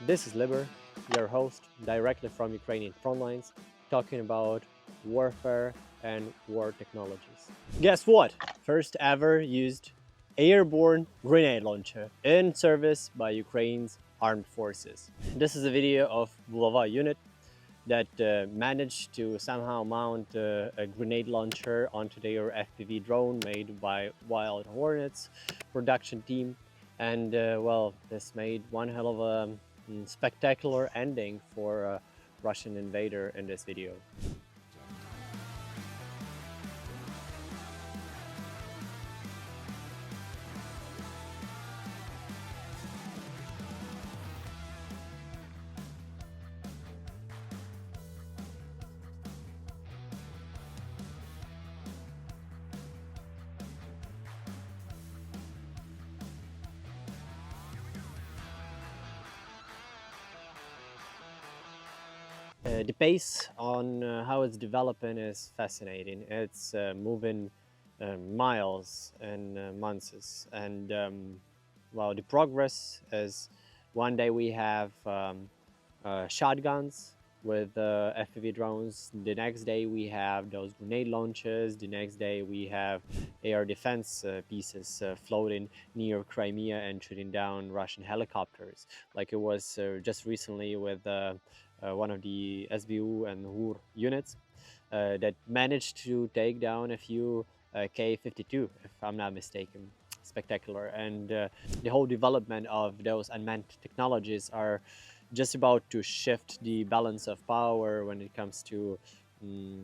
This is Liber, your host, directly from Ukrainian frontlines, talking about warfare and war technologies. Guess what? First ever used airborne grenade launcher in service by Ukraine's armed forces. This is a video of Bulava unit that managed to somehow mount a grenade launcher onto their FPV drone made by Wild Hornets production team. And well, this made one hell of a spectacular ending for a Russian invader in this video. The pace on how it's developing is fascinating. It's moving miles and months, and well, the progress is one day we have shotguns with FPV drones. The next day we have those grenade launches. The next day we have air defense pieces floating near Crimea and shooting down Russian helicopters, like it was just recently with one of the SBU and HUR units that managed to take down a few K-52, if I'm not mistaken. Spectacular. And the whole development of those unmanned technologies are just about to shift the balance of power when it comes to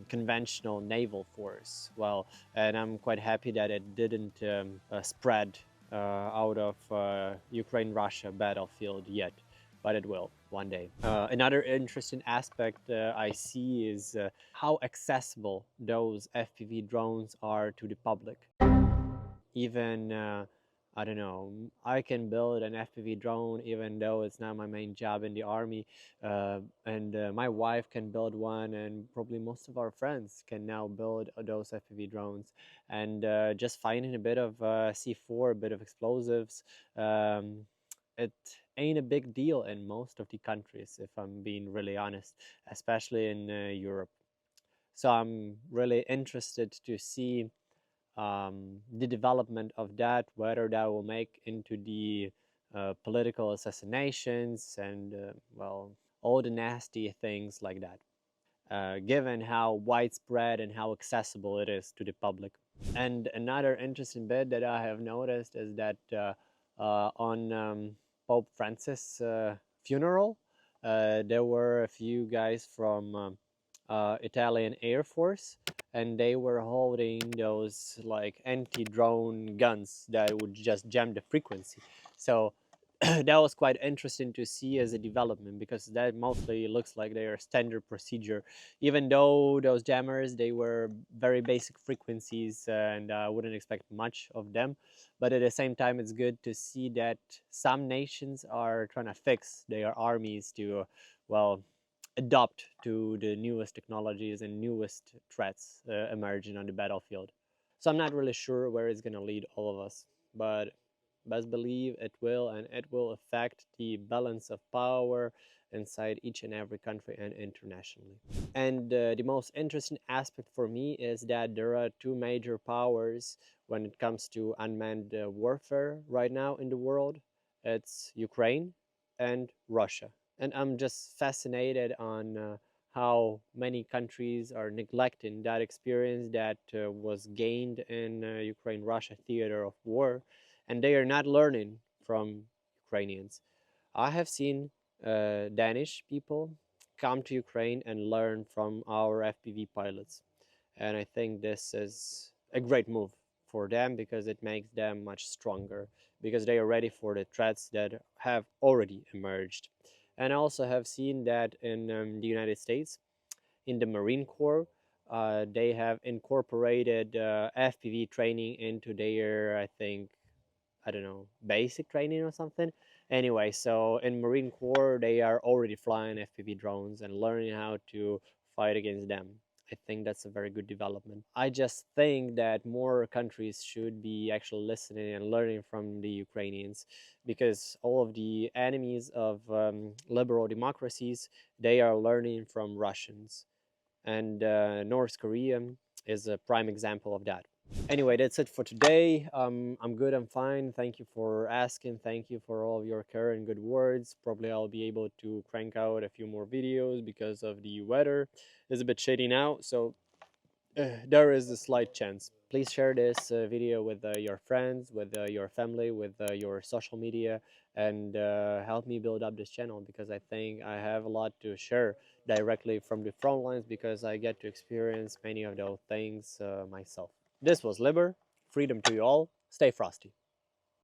conventional naval force. Well, and I'm quite happy that it didn't spread out of Ukraine-Russia battlefield yet, but it will one day. Another interesting aspect I see is how accessible those FPV drones are to the public. Even I don't know, I can build an FPV drone even though it's not my main job in the army, and my wife can build one, and probably most of our friends can now build those FPV drones. And just finding a bit of C4, a bit of explosives, it ain't a big deal in most of the countries, if I'm being really honest, especially in Europe. So I'm really interested to see the development of that, whether that will make into the political assassinations and well, all the nasty things like that, given how widespread and how accessible it is to the public. And another interesting bit that I have noticed is that on Pope Francis' funeral, there were a few guys from Italian Air Force, and they were holding those like anti-drone guns that would just jam the frequency. So that was quite interesting to see as a development, because that mostly looks like their standard procedure, even though those jammers, they were very basic frequencies and I wouldn't expect much of them. But at the same time, it's good to see that some nations are trying to fix their armies to, well, adopt to the newest technologies and newest threats emerging on the battlefield. So I'm not really sure where it's going to lead all of us, but best believe it will, and it will affect the balance of power inside each and every country and internationally. And the most interesting aspect for me is that there are two major powers when it comes to unmanned warfare right now in the world. It's Ukraine and Russia. And I'm just fascinated on how many countries are neglecting that experience that was gained in Ukraine-Russia theater of war, and they are not learning from Ukrainians. I have seen Danish people come to Ukraine and learn from our FPV pilots, and I think this is a great move for them, because it makes them much stronger, because they are ready for the threats that have already emerged. And I also have seen that in the United States, in the Marine Corps, they have incorporated FPV training into their, I think, I don't know, basic training or something. Anyway, so in Marine Corps, they are already flying FPV drones and learning how to fight against them. I think that's a very good development. I just think that more countries should be actually listening and learning from the Ukrainians, because all of the enemies of liberal democracies, they are learning from Russians, and North Korea is a prime example of that. Anyway, that's it for today. I'm good, I'm fine. Thank you for asking. Thank you for all of your care and good words. Probably I'll be able to crank out a few more videos because of the weather. It's a bit shady now, so there is a slight chance. Please share this video with your friends, with your family, with your social media, and help me build up this channel, because I think I have a lot to share directly from the front lines, because I get to experience many of those things myself. This was Liber. Freedom to you all. Stay frosty.